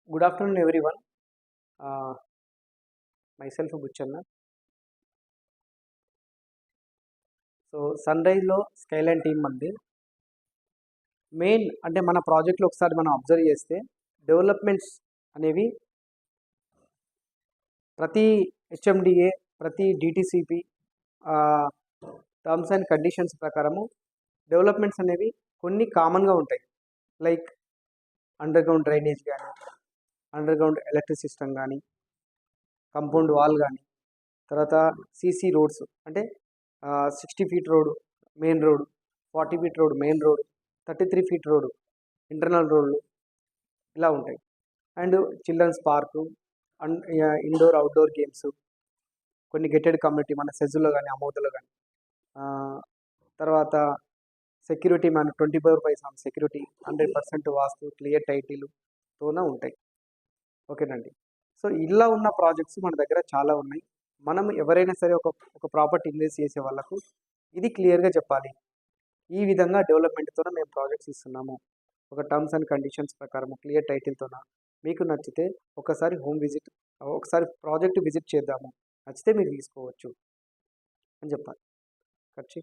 Good afternoon, everyone. Uh, myself Buchanna. So సన్రైజ్లో skyline team మంది main అంటే మన ప్రాజెక్ట్లో ఒకసారి మనం అబ్జర్వ్ చేస్తే డెవలప్మెంట్స్ అనేవి ప్రతి హెచ్ఎండిఏ ప్రతి డిటిసిపి టర్మ్స్ అండ్ కండిషన్స్ ప్రకారము డెవలప్మెంట్స్ అనేవి కొన్ని కామన్గా ఉంటాయి. లైక్ అండర్ గ్రౌండ్ డ్రైనేజ్ కానీ, అండర్ గ్రౌండ్ ఎలక్ట్రిక్ సిస్టమ్ కానీ, కంపౌండ్ వాల్ కానీ, తర్వాత సీసీ రోడ్స్ అంటే 60 feet road main road, 40 feet road main road, 33 feet road internal రోడ్లు ఇలా ఉంటాయి. And children's park, and indoor outdoor games, కొన్ని గెటెడ్ కమ్యూనిటీ మన సెజ్లో కానీ అమౌతలో కానీ, తర్వాత సెక్యూరిటీ మన 24/7 సెక్యూరిటీ, 100% వాస్తు, క్లియర్ టైటిల్తోనే ఉంటాయి. ఓకేనండి. సో ఇలా ఉన్న ప్రాజెక్ట్స్ మన దగ్గర చాలా ఉన్నాయి. మనం ఎవరైనా సరే ఒక ప్రాపర్టీ ఇన్వెస్ట్ చేసే వాళ్ళకు ఇది క్లియర్గా చెప్పాలి. ఈ విధంగా డెవలప్మెంట్తోనే మేము ప్రాజెక్ట్స్ ఇస్తున్నాము, ఒక టర్మ్స్ అండ్ కండిషన్స్ ప్రకారం క్లియర్ టైటిల్తోన. మీకు నచ్చితే ఒకసారి ప్రాజెక్ట్ విజిట్ చేద్దాము, నచ్చితే మీరు తీసుకోవచ్చు అని చెప్పాలి. ఖర్చు